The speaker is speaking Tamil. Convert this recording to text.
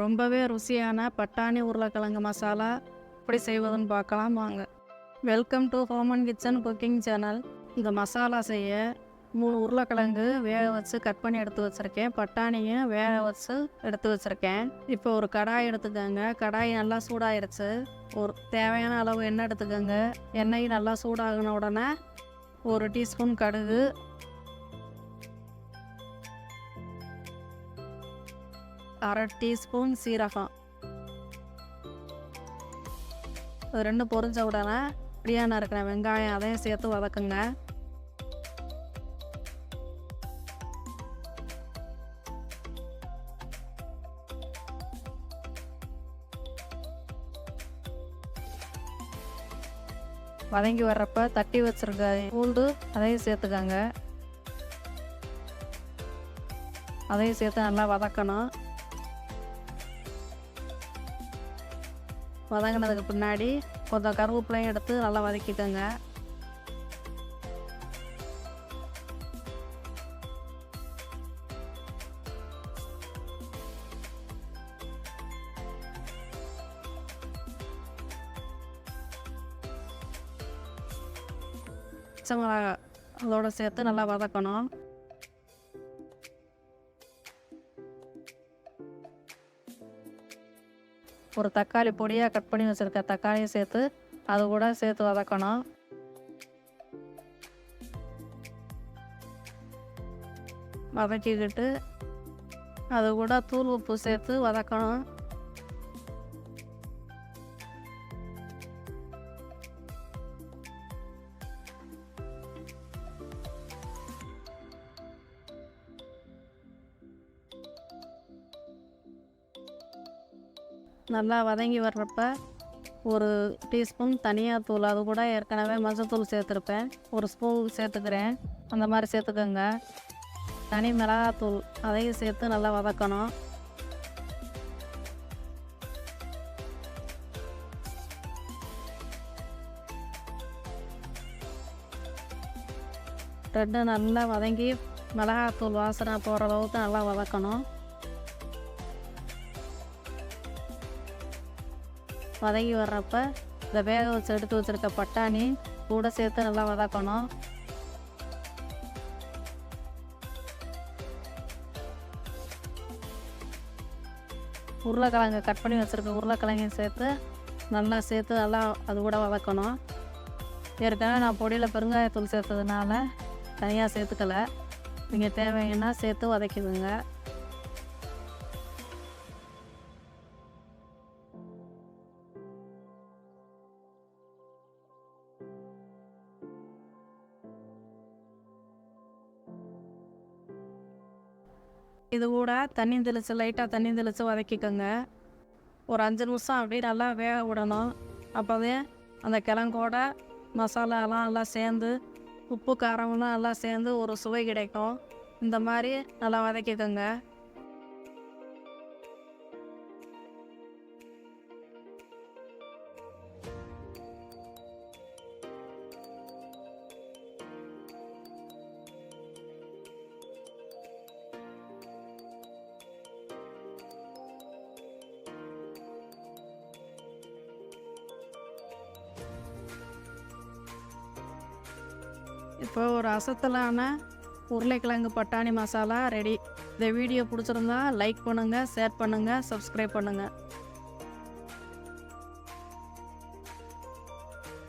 ரொம்பவே ருசியான பட்டாணி உருளைக்கிழங்கு மசாலா எப்படி செய்வதுன்னு பார்க்கலாம் வாங்க. Welcome to home and kitchen cooking channel. இந்த மசாலா செய்ய 3 உருளைக்கிழங்கு வேக வச்சு கட் பண்ணி எடுத்து வச்சுருக்கேன். பட்டாணியும் வேக வச்சு எடுத்து வச்சுருக்கேன். இப்போ ஒரு கடாய் எடுத்துக்கோங்க. கடாய் நல்லா சூடாயிருச்சு. ஒரு தேவையான அளவு எண்ணெய் எடுத்துக்கோங்க. எண்ணெய் நல்லா சூடாகின உடனே 1 டீஸ்பூன் கடுகு, 1/2 டீஸ்பூன் சீரகம், அது 2 பொரிஞ்ச உடனே பிரியாணி இருக்கிற வெங்காயம் அதையும் சேர்த்து வதக்குங்க. வதங்கி வர்றப்ப தட்டி வச்சிருக்க பூண்டு அதையும் சேர்த்துக்கங்க. அதையும் சேர்த்து நல்லா வதக்கணும். வதங்கினதுக்கு பின்னாடி கொஞ்சம் கருவேப்பிலையும் எடுத்து நல்லா வதக்கிக்கோங்க. பச்சை மிளகாய் அதோடு சேர்த்து நல்லா வதக்கணும். ஒரு தக்காளி பொடியாக கட் பண்ணி வச்சுருக்க தக்காளியை சேர்த்து அது கூட சேர்த்து வதக்கணும். வதக்கிக்கிட்டு அது கூட தூள் உப்பு சேர்த்து வதக்கணும். நல்லா வதங்கி வர்றப்ப 1 டீஸ்பூன் தனியாத்தூள், அது கூட ஏற்கனவே மஞ்சத்தூள் சேர்த்துருப்பேன், 1 ஸ்பூன் சேர்த்துக்கிறேன். அந்த மாதிரி சேர்த்துக்கோங்க. தனி மிளகாத்தூள் அதையும் சேர்த்து நல்லா வதக்கணும். ரெண்டும் நல்லா வதங்கி மிளகாத்தூள் வாசனை போகிற அளவுக்கு நல்லா வதக்கணும். வதங்கி வர்றப்ப இந்த வேக வச்சு எடுத்து வச்சுருக்க பட்டாணி கூட சேர்த்து நல்லா வதக்கணும். உருளைக்கிழங்கு கட் பண்ணி வச்சுருக்க உருளைக்கிழங்கையும் சேர்த்து நல்லா அது கூட வதக்கணும். ஏற்கனவே நான் பொடியில் பெருங்காயத்தூள் சேர்த்ததுனால தனியாக சேர்த்துக்கலை. நீங்கள் தேவைன்னா சேர்த்து வதக்கிடுங்க. இது கூட லைட்டாக தண்ணி தெளித்து வதக்கிக்கோங்க. ஒரு 5 நிமிஷம் அப்படியே நல்லா வேக விடணும். அப்போவே அந்த கிழங்கோட மசாலாலாம் நல்லா சேர்ந்து உப்பு காரம்லாம் நல்லா சேர்ந்து ஒரு சுவை கிடைக்கும். இந்த மாதிரி நல்லா வதக்கிக்கோங்க. இப்போ ஒரு அசத்தலான உருளைக்கிழங்கு பட்டாணி மசாலா ரெடி. இந்த வீடியோ பிடிச்சிருந்தா லைக் பண்ணுங்கள், ஷேர் பண்ணுங்கள், சப்ஸ்கிரைப் பண்ணுங்கள்.